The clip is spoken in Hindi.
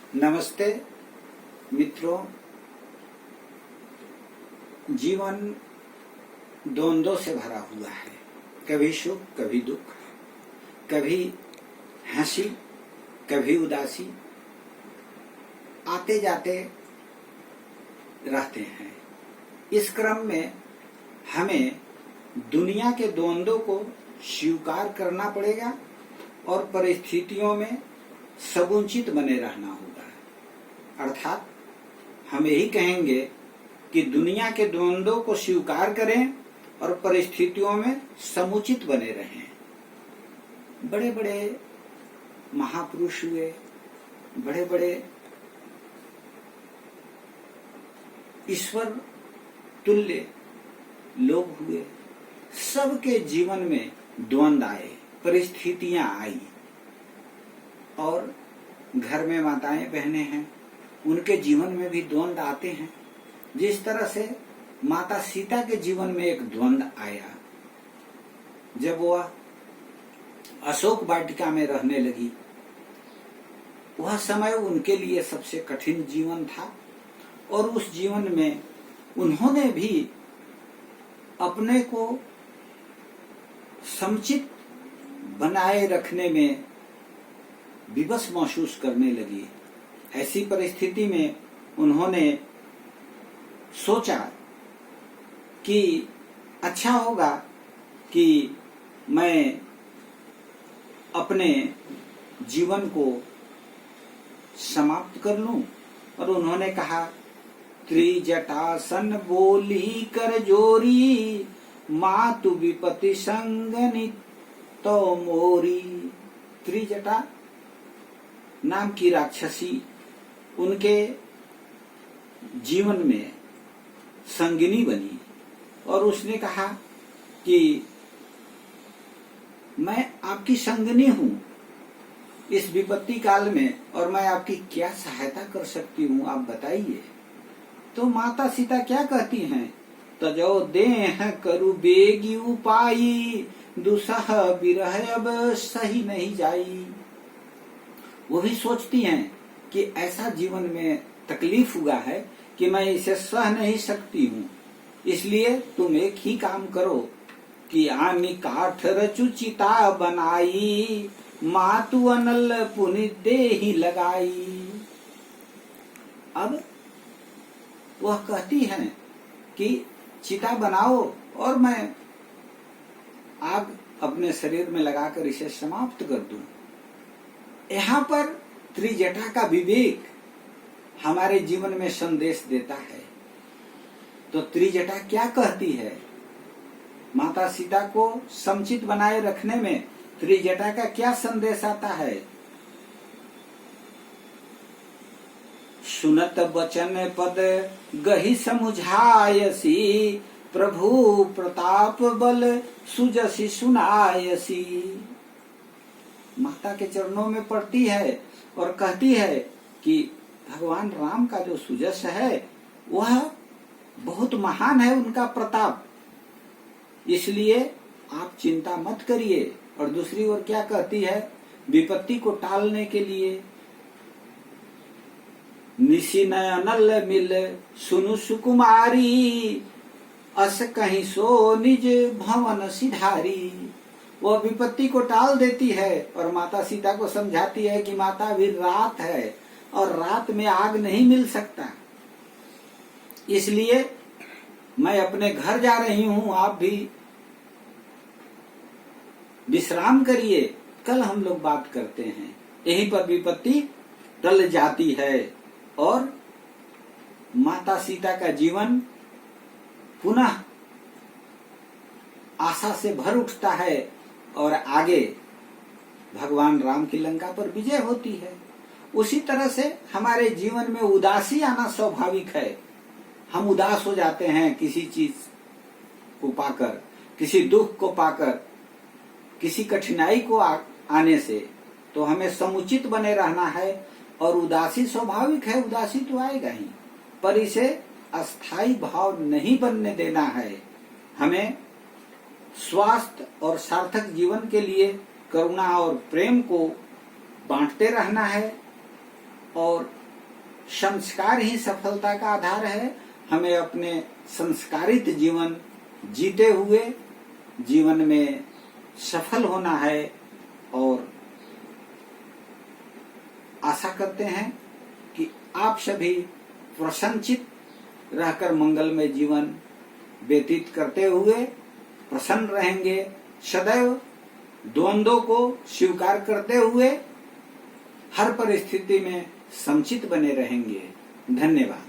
नमस्ते मित्रों। जीवन द्वंद्वों से भरा हुआ है, कभी सुख कभी दुख, कभी हंसी कभी उदासी, आते जाते रहते हैं। इस क्रम में हमें दुनिया के द्वंद्वों को स्वीकार करना पड़ेगा और परिस्थितियों में समुचित बने रहना होगा। अर्थात हम यही कहेंगे कि दुनिया के द्वंद्वों को स्वीकार करें और परिस्थितियों में समुचित बने रहें। बड़े बड़े महापुरुष हुए, बड़े बड़े ईश्वर तुल्य लोग हुए, सबके जीवन में द्वंद्व आए, परिस्थितियां आई। और घर में माताएं बहनें हैं, उनके जीवन में भी द्वंद्व आते हैं। जिस तरह से माता सीता के जीवन में एक द्वंद्व आया, जब वह अशोक वाटिका में रहने लगी। वह समय उनके लिए सबसे कठिन जीवन था और उस जीवन में उन्होंने भी अपने को समुचित बनाए रखने में विवश महसूस करने लगी। ऐसी परिस्थिति में उन्होंने सोचा कि अच्छा होगा कि मैं अपने जीवन को समाप्त कर लूं। और उन्होंने कहा, त्रिजटासन बोली कर जोरी, मातु विपति संगनि तो मोरी। त्रिजटा नाम की राक्षसी उनके जीवन में संगिनी बनी और उसने कहा कि मैं आपकी संगिनी हूं इस विपत्ति काल में, और मैं आपकी क्या सहायता कर सकती हूं, आप बताइए। तो माता सीता क्या कहती हैं, तजो देह करु बेगी उपाई, दुसह विरह अब सही नहीं जाई। वो भी सोचती हैं कि ऐसा जीवन में तकलीफ हुआ है कि मैं इसे सह नहीं सकती हूँ, इसलिए तुम एक ही काम करो कि आमी काठ रचु चिता बनाई, मातु अनल पुनि देहि लगाई। अब वह कहती हैं कि चिता बनाओ और मैं आग अपने शरीर में लगाकर इसे समाप्त कर दूं। यहाँ पर त्रिजटा का विवेक हमारे जीवन में संदेश देता है। तो त्रिजटा क्या कहती है, माता सीता को समुचित बनाए रखने में त्रिजटा का क्या संदेश आता है। सुनत वचन पद गही समुझायसी, प्रभु प्रताप बल सुजसी सुनायसी। माता के चरणों में पड़ती है और कहती है कि भगवान राम का जो सुजस है वह बहुत महान है, उनका प्रताप, इसलिए आप चिंता मत करिए। और दूसरी ओर क्या कहती है, विपत्ति को टालने के लिए, निशि नयनल मिल सुनु सुकुमारी, अस कहीं सो निज भवन सिधारी। वह विपत्ति को टाल देती है और माता सीता को समझाती है कि माता अभी रात है और रात में आग नहीं मिल सकता, इसलिए मैं अपने घर जा रही हूं, आप भी विश्राम करिए, कल हम लोग बात करते हैं। यहीं पर विपत्ति टल जाती है और माता सीता का जीवन पुनः आशा से भर उठता है और आगे भगवान राम की लंका पर विजय होती है। उसी तरह से हमारे जीवन में उदासी आना स्वाभाविक है। हम उदास हो जाते हैं किसी चीज को पाकर, किसी दुख को पाकर, किसी कठिनाई को आने से। तो हमें समुचित बने रहना है और उदासी स्वाभाविक है, उदासी तो आएगा ही, पर इसे अस्थाई भाव नहीं बनने देना है। हमें स्वास्थ्य और सार्थक जीवन के लिए करुणा और प्रेम को बांटते रहना है और संस्कार ही सफलता का आधार है। हमें अपने संस्कारित जीवन जीते हुए जीवन में सफल होना है और आशा करते हैं कि आप सभी प्रसन्नचित रहकर मंगलमय जीवन व्यतीत करते हुए प्रसन्न रहेंगे, सदैव द्वंद्वों को स्वीकार करते हुए हर परिस्थिति में समुचित बने रहेंगे। धन्यवाद।